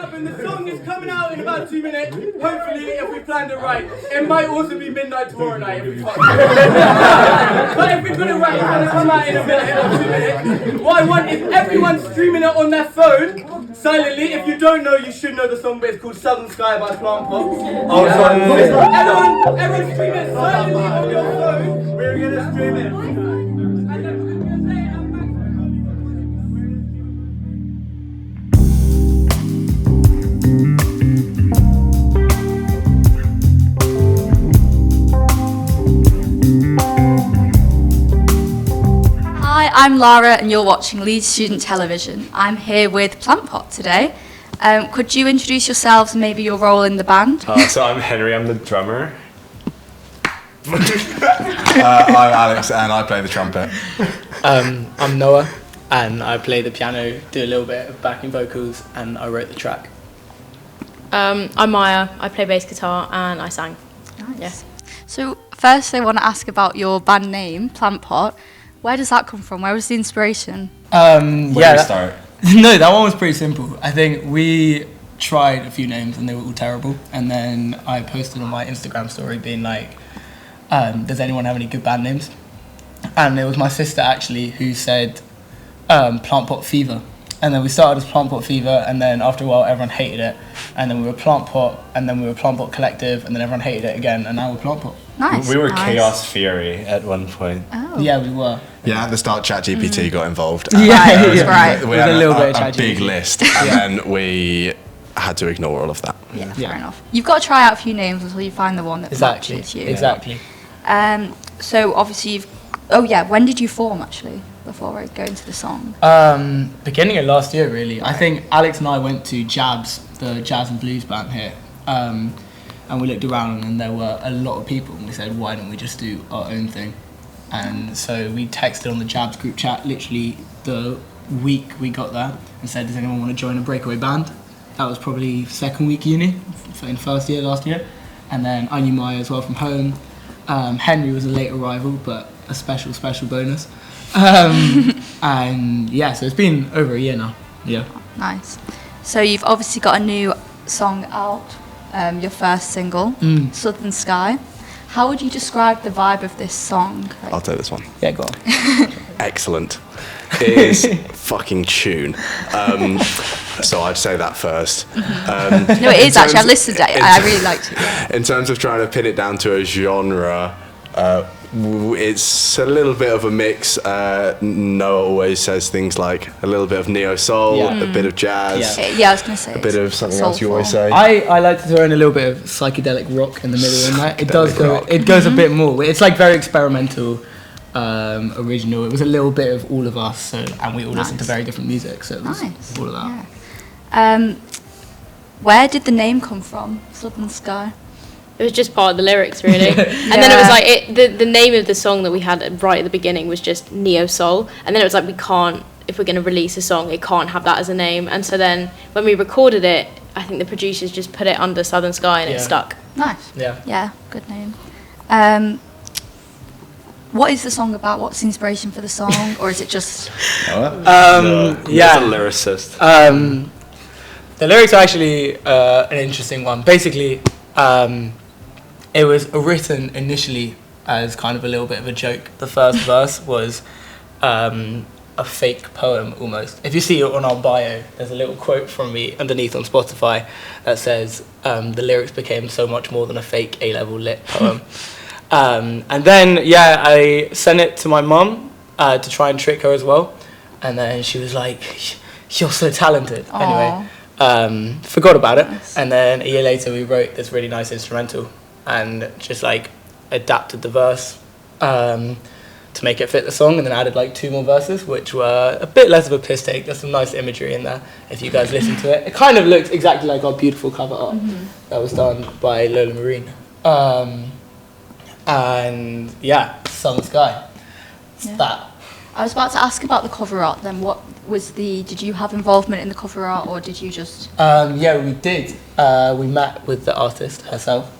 up, and the song is coming out in about 2 minutes. Hopefully, if we planned it right. It might also be midnight tomorrow night if we fuck. But if we put it right, it's gonna come out in a minute or 2 minutes. What I want is everyone streaming it on their phone silently. If you don't know, you should know the song, but it's called Southern Sky by Plant Pop. Everyone stream it silently on your phone. We're gonna stream it. And then we're gonna play it at Hi, I'm Lara and you're watching Leeds Student Television. I'm here with Talbot today. Could you introduce yourselves and maybe your role in the band? So I'm Henry, I'm the drummer. I'm Alex and I play the trumpet. I'm Noah and I play the piano, do a little bit of backing vocals, and I wrote the track. I'm Maya, I play bass guitar and I sang. Nice. Yeah. So first I want to ask about your band name, Plant Pot. Where does that come from? Where was the inspiration? Where do we start? No, that one was pretty simple. I think we tried a few names and they were all terrible, and then I posted on my Instagram story being like, does anyone have any good band names? And it was my sister actually who said Plant Pot Fever. And then we started as Plant Pot Fever, and then after a while everyone hated it. And then we were Plant Pot, and then we were Plant Pot Collective, and then everyone hated it again, and now we're Plant Pot. Nice. We were nice. Chaos Fury at one point. Oh. Yeah, we were. Yeah, at the start ChatGPT got involved. Right. We With had a little bit of a big ChatGPT. list, and then we had to ignore all of that. Yeah, Yeah. fair enough. You've got to try out a few names until you find the one that Exactly. matches you. Exactly. So obviously you've... Oh yeah, when did you form actually? Before I go into the song. Beginning of last year, really. I think Alex and I went to Jabs, the jazz and blues band here, and we looked around and there were a lot of people, and we said, why don't we just do our own thing? And so we texted on the Jabs group chat literally the week we got there and said, does anyone want to join a breakaway band? That was probably second week uni, in first year last year. And then I knew Maya as well from home. Henry was a late arrival, but a special bonus. And yeah, so it's been over a year now. Yeah. Nice. So you've obviously got a new song out, your first single, Southern Sky. How would you describe the vibe of this song? I'll take this one. Yeah, go on. Excellent. It is fucking tune. So I'd say that first. No, it is actually. I listened to it. I really liked it. Yeah. In terms of trying to pin it down to a genre, it's a little bit of a mix. Noah always says things like a little bit of neo soul, a bit of jazz, Yeah, I was going to say a bit of something else you always say. I like to throw in a little bit of psychedelic rock in the middle, and that it goes a bit more. It's like very experimental, original. It was a little bit of all of us, and we all listened to very different music, so it was all of that. Yeah. Where did the name come from, Southern Sky? It was just part of the lyrics, really. And then it was like, the name of the song that we had right at the beginning was just Neo Soul. And then it was like, we can't, if we're going to release a song, it can't have that as a name. And so then when we recorded it, I think the producers just put it under Southern Sky and it stuck. Nice. Yeah. Yeah, good name. What is the song about? What's the inspiration for the song? Or is it just... Yeah. He's a lyricist. The lyrics are actually an interesting one. Basically, it was written initially as kind of a little bit of a joke. The first verse was a fake poem almost. If you see it on our bio, there's a little quote from me underneath on Spotify that says, the lyrics became so much more than a fake A-level lit poem. And then, I sent it to my mum to try and trick her as well. And then she was like, you're so talented. Aww. Anyway, forgot about it. Nice. And then a year later, we wrote this really nice instrumental and just like adapted the verse to make it fit the song, and then added like 2 more verses, which were a bit less of a piss take. There's some nice imagery in there if you guys listen to it. It kind of looks exactly like our beautiful cover art that was done by Lola Marine. And Southern Sky. It's that. I was about to ask about the cover art then. What was did you have involvement in the cover art, or did you just... We did. We met with the artist herself.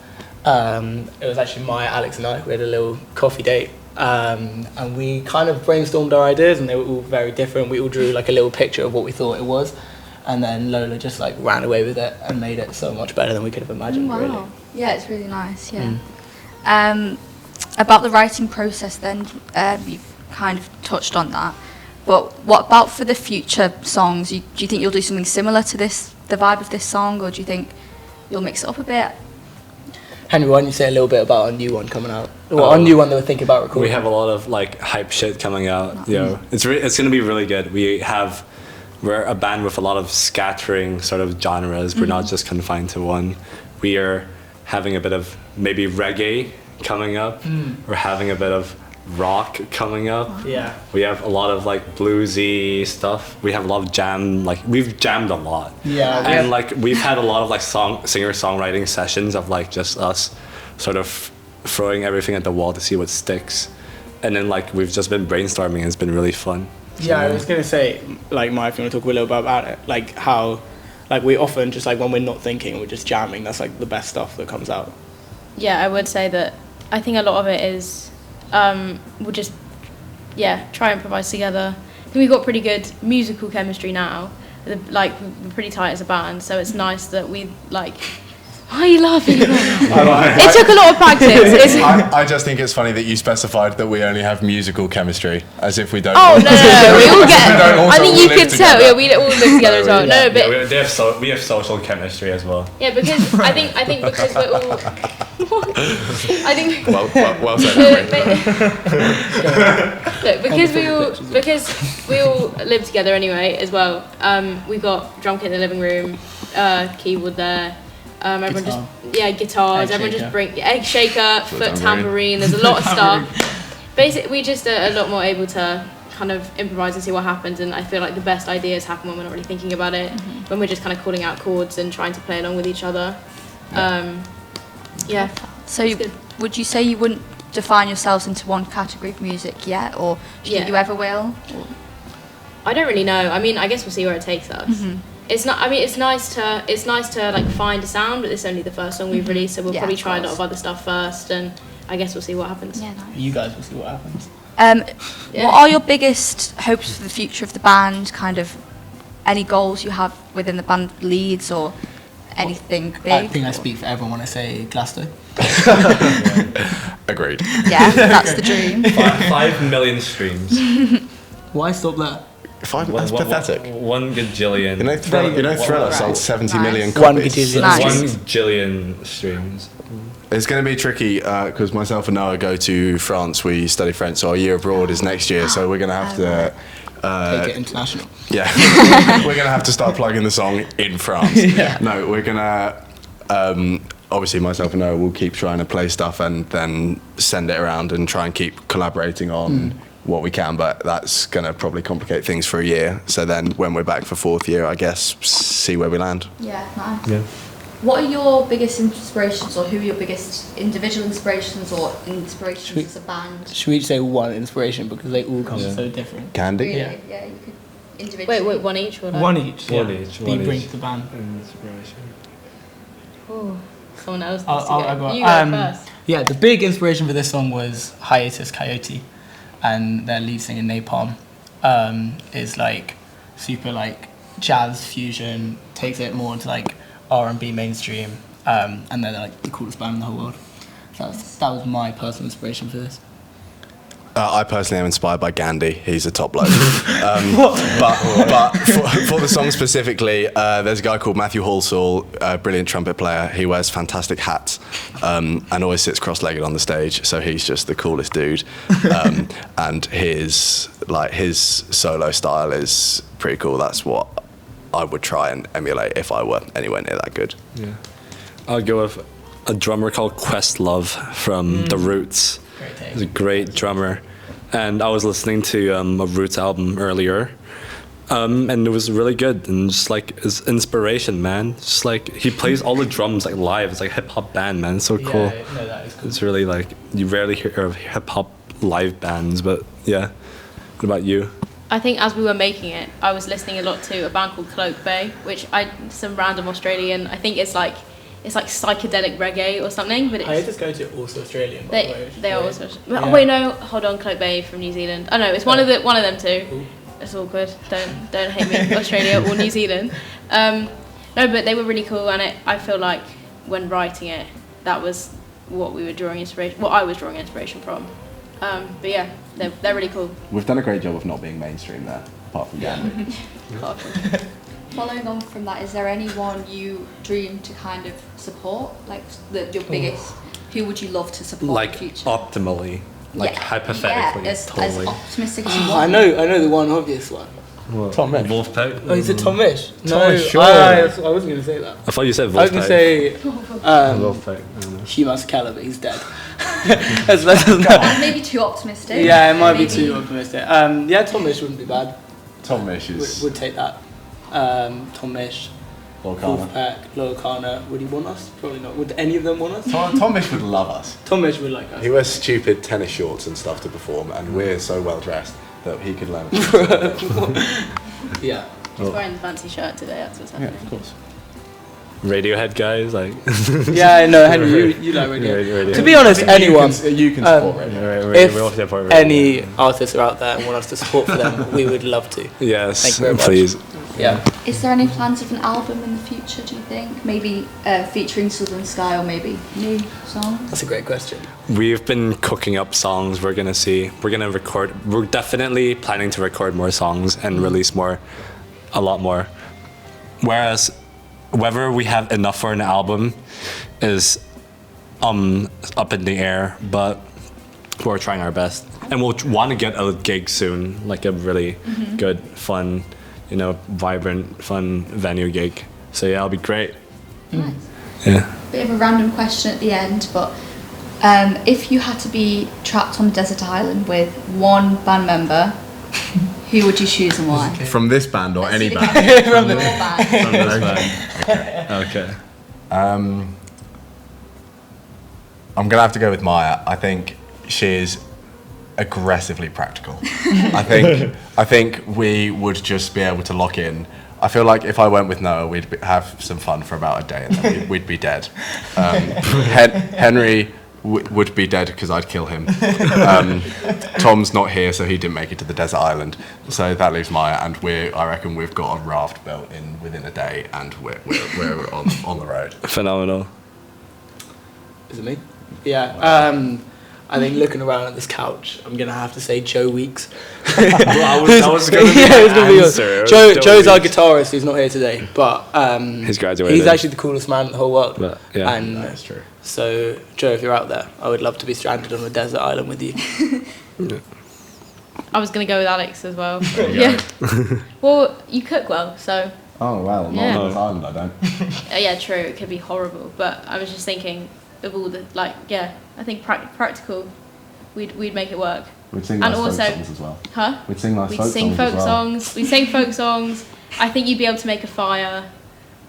It was actually Maya, Alex and I. We had a little coffee date. And we kind of brainstormed our ideas, and they were all very different. We all drew like a little picture of what we thought it was. and then Lola just like ran away with it and made it so much better than we could have imagined. Wow. Really. Yeah, it's really nice. Yeah. About the writing process, then you've kind of touched on that. But what about for the future songs? Do you think you'll do something similar to this, the vibe of this song, or do you think you'll mix it up a bit? Henry, why don't you say a little bit about our new one coming out? Well, our new one that we're thinking about recording. We have a lot of like hype shit coming out. It's gonna be really good. We're a band with a lot of scattering sort of genres. We're not just confined to one. We are having a bit of maybe reggae coming up. We're having a bit of rock coming up. Yeah. We have a lot of like bluesy stuff. We have a lot of jam. Like we've jammed a lot. Yeah. And like we've had a lot of like singer-songwriting sessions of like just us sort of throwing everything at the wall to see what sticks. And then like we've just been brainstorming and it's been really fun. Yeah, I was gonna say, like, Maya, if you want to talk a little bit about it, like how, like, we often just like when we're not thinking, we're just jamming. That's like the best stuff that comes out. Yeah, I would say that. I think a lot of it is we'll just try and improvise together. I think we've got pretty good musical chemistry now. Like we're pretty tight as a band, so it's nice that we like. Why are you laughing? It took a lot of practice. I just think it's funny that you specified that we only have musical chemistry, as if we don't. Oh no, we all get. We don't also I think you live could tell. together. Yeah, we all live together as well. No, but we have social chemistry as well. yeah, because I think because we're all. I think. Well said. Look, because we all live together anyway as well. We've got drum kit in the living room, keyboard there. Everyone guitars. Everyone just bring egg shaker, foot tambourine. There's a lot of stuff. Basically, we just are a lot more able to kind of improvise and see what happens. And I feel like the best ideas happen when we're not really thinking about it. When we're just kind of calling out chords and trying to play along with each other. So would you say you wouldn't define yourselves into one category of music yet, or do you think you ever will? Or? I don't really know. I mean, I guess we'll see where it takes us. It's not. I mean, it's nice to like find a sound, but it's only the first song we've released, so we'll probably try a lot of other stuff first, and I guess we'll see what happens. Yeah, nice. You guys will see what happens. What are your biggest hopes for the future of the band? Kind of any goals you have within the band Leeds or anything big? I think I speak for everyone when I say Glasgow. Agreed. Yeah, that's the dream. 5 million streams. Why stop there? That's pathetic. 1 gajillion. You know, Thriller sold 70 million Nice. copies. 1 gajillion. Nice. 1 jillion streams. It's going to be tricky because myself and Noah go to France. We study French, so our year abroad is next year. So we're going to have to Take it international. Yeah, we're going to have to start plugging the song in France. No, we're going to. Obviously, myself and Noah will keep trying to play stuff and then send it around and try and keep collaborating on what we can, but that's going to probably complicate things for a year. So then when we're back for 4th year, I guess, see where we land. Yeah, nice. Yeah. What are your biggest inspirations, or who are your biggest individual inspirations or inspirations as a band? Should we say one inspiration because they all come so different? Candy? Really? Yeah. Yeah, you could individually. Wait, one each or like? One each. One yeah. each, That one you bring each. to the band. Inspiration. Oh, someone else needs I'll to go. go. You go first. Yeah, the big inspiration for this song was Hiatus Coyote, and their lead singer Napalm is like super like jazz fusion, takes it more into like R&B mainstream, and they're like the coolest band in the whole world. That was my personal inspiration for this. I personally am inspired by Gandhi. He's a top bloke. But for the song specifically, there's a guy called Matthew Halsall, a brilliant trumpet player. He wears fantastic hats and always sits cross-legged on the stage. So he's just the coolest dude. And his solo style is pretty cool. That's what I would try and emulate if I were anywhere near that good. Yeah. I'll go with a drummer called Questlove from The Roots. He's a great drummer, and I was listening to a Roots album earlier, and it was really good, and just like his inspiration, man. Just like he plays all the drums like live. It's like a hip hop band, man. It's so cool. Yeah, no, that is cool. It's really like you rarely hear of hip hop live bands, but yeah. What about you? I think as we were making it, I was listening a lot to a band called Cloak Bay, which some random Australian. I think it's like psychedelic reggae or something, but it's. Hiatus Coyote are also Australian, by the way. They are also. Oh, wait, no, hold on, Cloak Bay from New Zealand. Oh no, it's one of them too. it's all good. Don't hate me, Australia or New Zealand. No, but they were really cool, and I feel like when writing it, that was what we were drawing inspiration. What I was drawing inspiration from. But yeah, they're really cool. We've done a great job of not being mainstream there, apart from Gandhi. Following on from that, is there anyone you dream to kind of support? Like your biggest, who would you love to support Like in the future? optimally, like Yeah. hypothetically, Yeah, as totally. optimistic as you I want. know the one obvious one. Tom Mish. Wolfpack. Oh, is it Tom Mish? Tom, sure. I wasn't going to say that. I thought you said Wolfpack. I was going to say Wolfpack. I don't know. Hugh Masekela, but he's dead. That's better. Maybe too optimistic. Yeah, it might be Maybe- too optimistic. Yeah, Tom Mish wouldn't be bad. Tom Mish is Would take that. Tom Mish, Volcano. Wolfpack, Lorcana. Would he want us? Probably not. Would any of them want us? Tom Mish would love us. Tom Mish would like us. He wears stupid tennis shorts and stuff to perform, and we're so well dressed that he could learn. Yeah. He's wearing the fancy shirt today. That's what's happening. Of course. Radiohead guys, like. Yeah, I know, Henry, you like Radiohead. Radiohead. To be honest, anyone. You can support Radiohead. If we all support Radiohead. any artists are out there and want us to support for them, we would love to. Yes, Thank you very much. please. Yeah. Is there any plans of an album in the future, do you think? Maybe featuring Southern Sky, or maybe new songs? That's a great question. We've been cooking up songs. We're gonna see. We're gonna record. We're definitely planning to record more songs and release a lot more. Whereas, whether we have enough for an album is up in the air, but we're trying our best. And we'll want to get a gig soon, like a really good, fun, vibrant, fun venue gig. So yeah, it'll be great. Nice. Yeah. Bit of a random question at the end, but if you had to be trapped on a desert island with one band member, who would you choose and why? From this band or any band? From your band. Okay. I'm gonna have to go with Maya. I think she is aggressively practical. I think we would just be able to lock in. I feel like if I went with Noah, we'd have some fun for about a day and then we'd be dead. Henry would be dead because I'd kill him. Tom's not here, so he didn't make it to the desert island. So that leaves Maya, and I reckon we've got a raft built in within a day, and we're on the road. Phenomenal. Is it me? Yeah. I think looking around at this couch, I'm gonna have to say Joe Weeks. That was gonna be yeah, it was gonna be yours. answer. Joe's our guitarist, who's not here today, but He's graduated. He's actually the coolest man in the whole world. But, yeah. And That's true. so, Joe, if you're out there, I would love to be stranded on a desert island with you. I was gonna go with Alex as well. Yeah. Well, you cook well, so. Oh well, not Yeah. on this island, I don't. Yeah, true. It could be horrible, but I was just thinking of all the I think practical. We'd make it work. We'd sing And nice also- folk songs as well. Huh? We'd sing nice We'd folk sing songs folk as well. songs. We'd sing folk songs. I think you'd be able to make a fire.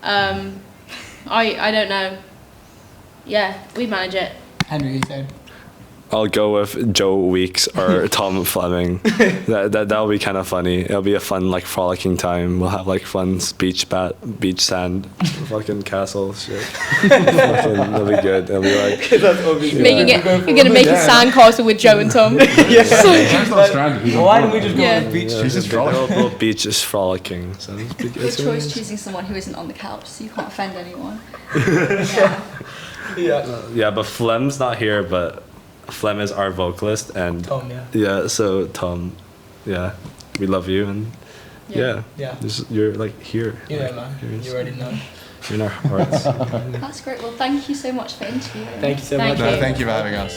I don't know. Yeah, we'd manage it. Henry, you said. I'll go with Joe Weeks or Tom Fleming. That'll be kind of funny. It'll be a fun, frolicking time. We'll have fun beach sand, fucking castle shit. It'll be good. It'll be Making it. You're gonna make a sandcastle with Joe and Tom. Joe's not stranded. Why don't we just go Yeah. on the beach? She's just frolicking. little beach is frolicking. So Good choice choosing someone who isn't on the couch, so you can't offend anyone. Yeah, but Flem's not here, but Flem is our vocalist, and Tom, yeah. so Tom, we love you, and Yeah. you're here. You know, man. You already know. You're in our hearts. That's great. Well, thank you so much for interviewing. Thank you so Thank much. you. Thank you for having us.